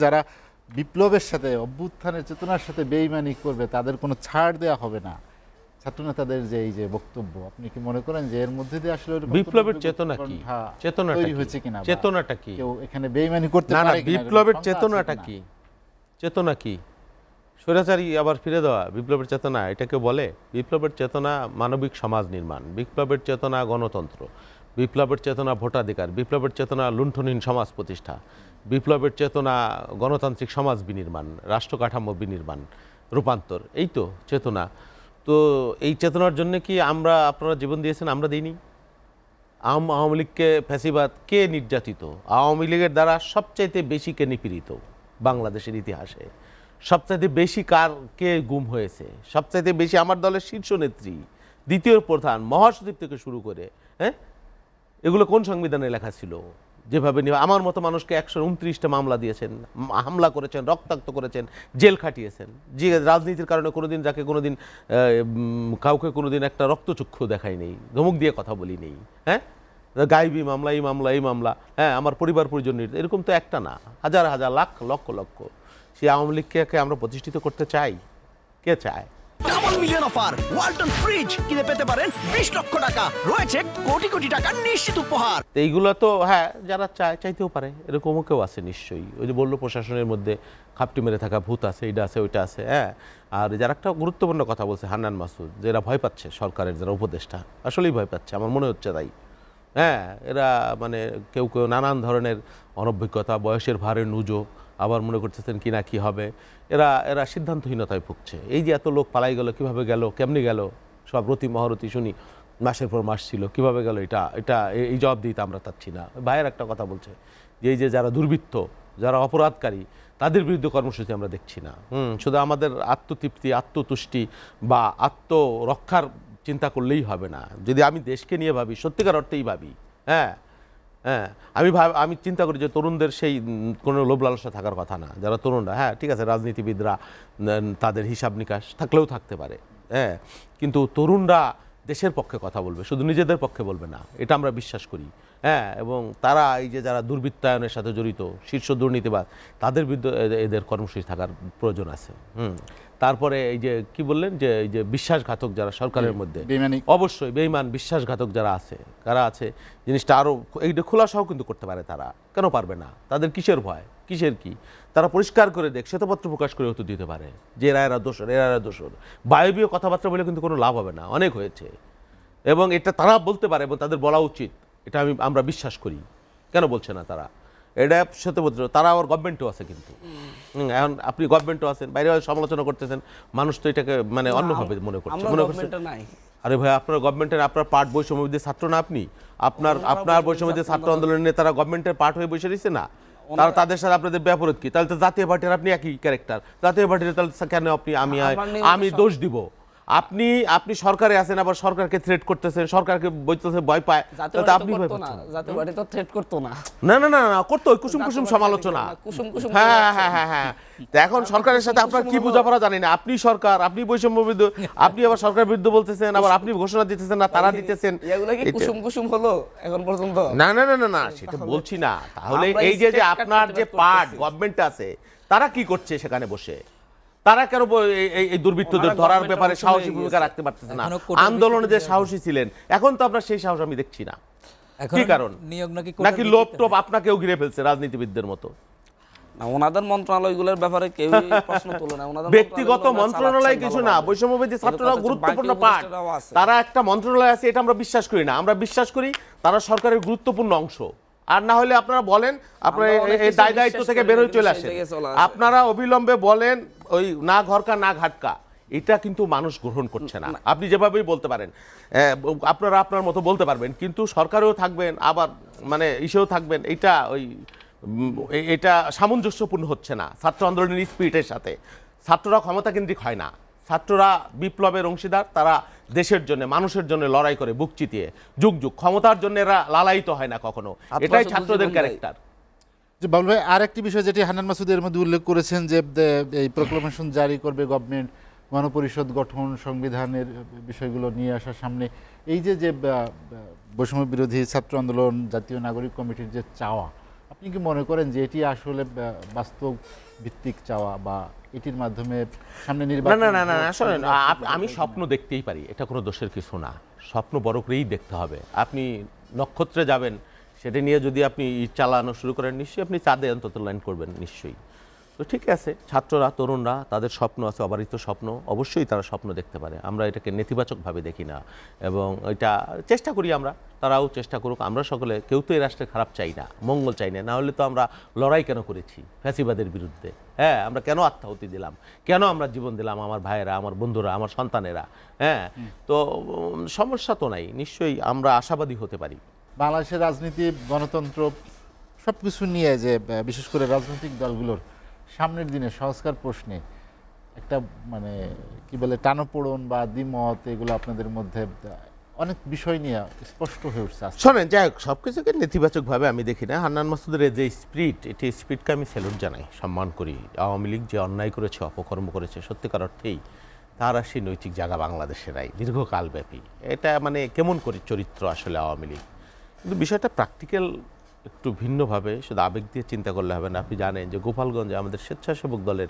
যারা বিপ্লবের সাথে অভ্যুত্থানের চেতনার সাথে বেইমানি করবে তাদের কোনো ছাড় দেওয়া হবে না, ছাত্রনেতাদের যে এই যে বক্তব্য, আপনি কি মনে করেন যে এর মধ্যে দিয়ে আসলে বিপ্লবের চেতনা কি, তৈরি হয়েছে কিনা, চেতনাটা কি, কেউ এখানে বেইমানি করতে না না পারে কিনা, বিপ্লবের চেতনাটা কি, চেতনা কি স্বৈরাচারী আবার ফিরে দেওয়া বিপ্লবের চেতনা, এটাকে বলে? বিপ্লবের চেতনা মানবিক সমাজ নির্মাণ, বিপ্লবের চেতনা গণতন্ত্র, বিপ্লবের চেতনা ভোটাধিকার, বিপ্লবের চেতনা লুণ্ঠনহীন সমাজ প্রতিষ্ঠা, বিপ্লবের চেতনা গণতান্ত্রিক সমাজ বিনির্মাণ, রাষ্ট্র কাঠামো বিনির্মাণ, রূপান্তর, এই তো চেতনা। তো এই চেতনার জন্য কি আপনারা জীবন দিয়েছেন? আমরা দিইনি। আওয়ামী লীগকে ফ্যাসিবাদ কে নির্যাতিত? আওয়ামী লীগের দ্বারা সবচাইতে বেশি কে নিপীড়িত বাংলাদেশের ইতিহাসে? সবচাইতে বেশি কে গুম হয়েছে? সবচাইতে বেশি আমার দলের শীর্ষ নেত্রী, দ্বিতীয় প্রধান, মহাসচিব থেকে শুরু করে, হ্যাঁ, এগুলো কোন সংবিধানে লেখা ছিল? যেভাবে আমার মতো মানুষকে 129টা মামলা দিয়েছেন, হামলা করেছেন, রক্তাক্ত করেছেন, জেল খাটিয়েছেন, যে রাজনীতির কারণে কোনোদিন যাকে কোনোদিন কাউকে কোনোদিন একটা রক্তচক্ষু দেখাই নেই, ধমক দিয়ে কথা বলি নেই, হ্যাঁ, গাইবি মামলা, এই মামলা, এই মামলা, হ্যাঁ, আমার পরিবার পরিজন, এরকম তো একটা না, হাজার হাজার লাখ লক্ষ লক্ষ। সেই আওয়ামী লীগকে আমরা প্রতিষ্ঠিত করতে চাই? কে চায়? Double million offer, Walton fridge কিনে পেতে পারেন 20 লক্ষ টাকা, রয়েছে কোটি কোটি টাকার নিশ্চিত উপহার। এইগুলো তো হ্যাঁ, যারা চাইতেও পারে, এরকমও কেউ আছে নিশ্চয়ই। ওই যে বললো প্রশাসনের মধ্যে খাপটি মেরে থাকা ভূত আছে, এইটা আছে, ওইটা আছে, হ্যাঁ। আর যারা একটা গুরুত্বপূর্ণ কথা বলছে হান্নান মাসুদ, যে এরা ভয় পাচ্ছে, সরকারের যারা উপদেষ্টা আসলেই ভয় পাচ্ছে, আমার মনে হচ্ছে তাই, হ্যাঁ। এরা মানে কেউ কেউ নানান ধরনের অনভিজ্ঞতা, বয়সের ভারে নুজো, আবার মনে করতেছেন কি না কি হবে, এরা সিদ্ধান্তহীনতায় ভুগছে। এই যে এত লোক পালাই গেল, কিভাবে গেল, কেমনি গেল, সব রতি মহারতি শুনি, মাসের পর মাস ছিল, কিভাবে গেল, এটা এই জবাব দিতে আমরা চাচ্ছি না। ভাইয়ের একটা কথা বলছে যে এই যে যারা দুর্বৃত্ত, যারা অপরাধকারী, তাদের বিরুদ্ধে কর্মসূচি আমরা দেখছি না। শুধু আমাদের আত্মতৃপ্তি, আত্মতুষ্টি বা আত্মরক্ষার চিন্তা করলেই হবে না। যদি আমি দেশকে নিয়ে ভাবি, সত্যিকার অর্থেই ভাবি, হ্যাঁ হ্যাঁ, আমি চিন্তা করি যে তরুণদের সেই কোনো লোভ লালসা থাকার কথা না। যারা তরুণরা, হ্যাঁ ঠিক আছে, রাজনীতিবিদরা তাদের হিসাব নিকাশ থাকলেও থাকতে পারে, হ্যাঁ, কিন্তু তরুণরা দেশের পক্ষে কথা বলবে, শুধু নিজেদের পক্ষে বলবে না, এটা আমরা বিশ্বাস করি, হ্যাঁ। এবং তারা এই যে যারা দুর্বৃত্তায়নের সাথে জড়িত, শীর্ষ দুর্নীতিবাদ, তাদের বিরুদ্ধে এদের কর্মসূচি থাকার প্রয়োজন আছে। তারপরে এই যে কি বললেন যে এই যে বিশ্বাসঘাতক যারা সরকারের মধ্যে, অবশ্যই বেঈমান বিশ্বাসঘাতক যারা আছে, কারা আছে, জিনিসটা আরও এইটা খোলাসাও কিন্তু করতে পারে তারা। কেন পারবে না? তাদের কিসের ভয়, কিসের কি? তারা পরিষ্কার করে দেখ, শ্বেতপত্র প্রকাশ করে হতে দিতে পারে যে এরা দোষর, এরা দোষর। বায়বীয় কথাবার্তা বলে কিন্তু কোনো লাভ হবে না, অনেক হয়েছে। এবং এটা তারা বলতে পারে এবং তাদের বলা উচিত, এটা আমরা বিশ্বাস করি। কেন বলছে না তারা? এটা শ্বেতপত্র, তারা আবার গভর্নমেন্টও আছে কিন্তু। এখন আপনি গভর্নমেন্টও আছেন, বাইরে সমালোচনা করতেছেন, মানুষ তো এটাকে মানে অন্যভাবে মনে করছে, আরে ভাই আপনার গভর্নমেন্টের, আপনার পার্ট বৈষম্যবিরোধী ছাত্র না আপনি? আপনার বৈষম্যবিরোধী ছাত্র আন্দোলনের নেতারা গভর্নমেন্টের পার্ট হয়ে বসে রয়েছে না? তারা তাদের সাথে আপনাদের ব্যাপারত কি? তাহলে তো জাতীয় পার্টির আপনি একই ক্যারেক্টার। জাতীয় পার্টির তাহলে কেন আমি দোষ দিব? আপনি সরকারে আছেন, আবার সরকারকে থ্রেট করতেছেন, সরকারকে বলতেছে ভয় পায়, তাতে আপনি ভয় পাচ্ছেন। জাতীয় পার্টি তো থ্রেট করতো না, না না না না করতো, কুসুম কুসুম সমালোচনা, হ্যাঁ হ্যাঁ হ্যাঁ হ্যাঁ। এখন সরকারের সাথে আপনার কি বোঝাপড়া জানি না। আপনি সরকার, আপনি বৈষম্য বিরুদ্ধে, আপনি আবার সরকারের বিরুদ্ধে বলতেছেন, আবার আপনি ঘোষণা দিতেছেন না, তারা দিতেছেন। এগুলো কি কুসুম কুসুম হলো এখন পর্যন্ত? না না না না না, সেটা বলছি না। তাহলে এই যে আপনার যে পার্ট গভর্নমেন্ট আছে, তারা কি করছে সেখানে বসে? তারা কেন এই দুর্বৃত্তদের ধরার ব্যাপারে সাহসী ভূমিকা রাখতে পারতেছে না? আন্দোলনে যে সাহসী ছিলেন, এখন তো আপনার সেই সাহস আমি দেখছি না। কি কারণ? নাকি লোভ টোপ আপনাকেও ঘিরে ফেলছে রাজনীতিবিদদের মতো? ওনাদের মন্ত্রণালয়গুলোর ব্যাপারে কেউ প্রশ্ন তোলে না। ব্যক্তিগত মন্ত্রণালয় কিছু না, বৈষম্যবিরোধী ছাত্ররা গুরুত্বপূর্ণ পার্ট, তারা একটা মন্ত্রণালয় আছে, এটা আমরা বিশ্বাস করি না। আমরা বিশ্বাস করি তারা সরকারের গুরুত্বপূর্ণ অংশ। আর না হলে আপনারা বলেন, আপনারা এই দায়িত্ব থেকে বের হয়ে চলে আসেন, আপনারা অবিলম্বে বলেন ওই না ঘরকা না ঘাটকা, এটা কিন্তু মানুষ গ্রহণ করছে না। আপনি যেভাবেই বলতে পারেন, আপনারা আপনার মতো বলতে পারবেন, কিন্তু সরকারেও থাকবেন, আবার মানে ইসেও থাকবেন, এটা সামঞ্জস্যপূর্ণ হচ্ছে না ছাত্র আন্দোলনের স্পিরিটের সাথে। ছাত্ররা ক্ষমতা কেন্দ্রিক হয় না, ছাত্ররা বিপ্লবের অংশীদার, তারা দেশের জন্য, মানুষের জন্য লড়াই করে বুক চিতিয়ে, যুগ যুগ ক্ষমতার জন্য এরা লালায়িত হয় না কখনো। এটাই ছাত্রদের ক্যারেক্টার। যে বাবুল ভাই, আর একটি বিষয় যেটি হান্নান মাসুদের মধ্যে উল্লেখ করেছেন, যে এই প্রক্লামেশন জারি করবে গভর্নমেন্ট, গণপরিষদ গঠন, সংবিধানের বিষয়গুলো নিয়ে আসার সামনে, এই যে বৈষম্য বিরোধী ছাত্র আন্দোলন, জাতীয় নাগরিক কমিটির যে চাওয়া, আপনি কি মনে করেন যে এটি আসলে বাস্তব ভিত্তিক চাওয়া বা এটির মাধ্যমে সামনে না নির্বাচন না না না না শোনেন, আমি স্বপ্ন দেখতেই পারি, এটা কোনো দোষের কিছু না। স্বপ্ন বড় করেই দেখতে হবে। আপনি নক্ষত্রে যাবেন, সেটা নিয়ে যদি আপনি ইট চালানো শুরু করেন, নিশ্চয়ই আপনি চাঁদে অন্তত ল্যান্ড করবেন নিশ্চয়ই। তো ঠিক আছে, ছাত্ররা তরুণরা তাদের স্বপ্ন আছে, অবারিত স্বপ্ন, অবশ্যই তারা স্বপ্ন দেখতে পারে। আমরা এটাকে নেতিবাচকভাবে দেখি না, এবং এটা চেষ্টা করি আমরা, তারাও চেষ্টা করুক। আমরা সকলে কেউ তো এই রাষ্ট্রের খারাপ চাই না, মঙ্গল চাই না। না হলে তো আমরা লড়াই কেন করেছি ফ্যাসিবাদের বিরুদ্ধে? হ্যাঁ, আমরা কেন আত্মাহুতি দিলাম, কেন আমরা জীবন দিলাম, আমার ভাইয়েরা, আমার বন্ধুরা, আমার সন্তানেরা? হ্যাঁ, তো সমস্যা তো নাই, নিশ্চয়ই আমরা আশাবাদী হতে পারি। বাংলাদেশের রাজনীতি, গণতন্ত্র সব কিছু নিয়ে যে বিশেষ করে রাজনৈতিক দলগুলোর সামনের দিনে সংস্কার প্রশ্নে একটা মানে কি বলে টানাপোড়েন বা দ্বিমত, এগুলো আপনাদের মধ্যে অনেক বিষয় নিয়ে স্পষ্ট হয়ে উঠছে আজকে। শোনেন, যাই হোক, সব কিছুকে নেতিবাচকভাবে আমি দেখি না। হান্নান মাসুদের এই যে স্পিরিট, এটি স্পিরিটকে আমি স্যালুট জানাই, সম্মান করি। আওয়ামী লীগ যে অন্যায় করেছে, অপকর্ম করেছে, সত্যিকার অর্থেই তার আর সেই নৈতিক জায়গা বাংলাদেশে নাই দীর্ঘকালব্যাপী। এটা মানে কেমন করে চরিত্র আসলে আওয়ামী লীগ। কিন্তু বিষয়টা প্র্যাকটিক্যাল একটু ভিন্নভাবে, শুধু আবেগ দিয়ে চিন্তা করলে হবে না। আপনি জানেন যে গোপালগঞ্জে আমাদের স্বেচ্ছাসেবক দলের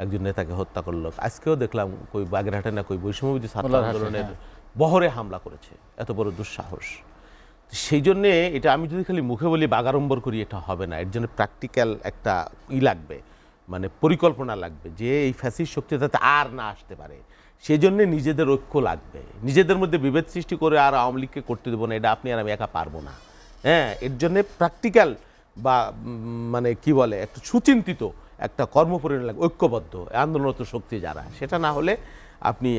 একজন নেতাকে হত্যা করলো। আজকেও দেখলাম কই বাগেরহাটে না কই বৈষম্যবিরোধী ছাত্র আন্দোলনের বহরে হামলা করেছে। এত বড় দুঃসাহস! সেই জন্যে এটা আমি যদি খালি মুখে বলি, বাগাড়ম্বর করি, এটা হবে না। এর জন্য প্র্যাকটিক্যাল একটা লাগবে, মানে পরিকল্পনা লাগবে, যে এই ফ্যাসিস্ট শক্তি যাতে আর না আসতে পারে। সেই জন্যে নিজেদের ঐক্য লাগবে। নিজেদের মধ্যে বিভেদ সৃষ্টি করে আর আওয়ামী লীগকে করতে দেবো না, এটা আপনি আর আমি একা পারবো না। হ্যাঁ, এর জন্যে প্র্যাকটিক্যাল বা মানে কি বলে, একটা সুচিন্তিত একটা কর্মপরিণাম লাগবে, ঐক্যবদ্ধ আন্দোলনরত শক্তি যারা। সেটা না হলে আপনি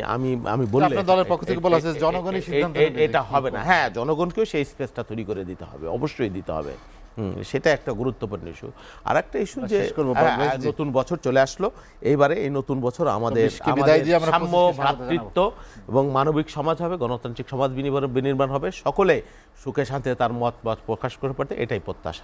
আমি বললে আপনার দলের পক্ষ থেকে বলা হচ্ছে জনগণই সিদ্ধান্ত নেবে, এটা হবে না। হ্যাঁ, জনগণকেও সেই স্পেসটা তৈরি করে দিতে হবে, অবশ্যই দিতে হবে। সেটা একটা গুরুত্বপূর্ণ ইস্যু। আর একটা ইস্যু যে নতুন বছর চলে আসলো, এইবারে এই নতুন বছর আমাদের সাম্য, ভ্রাতৃত্ব এবং মানবিক সমাজ হবে, গণতান্ত্রিক সমাজ বিনির্মাণ হবে, সকলে সুখে শান্তিতে তার মত প্রকাশ করে পারতে, এটাই প্রত্যাশা।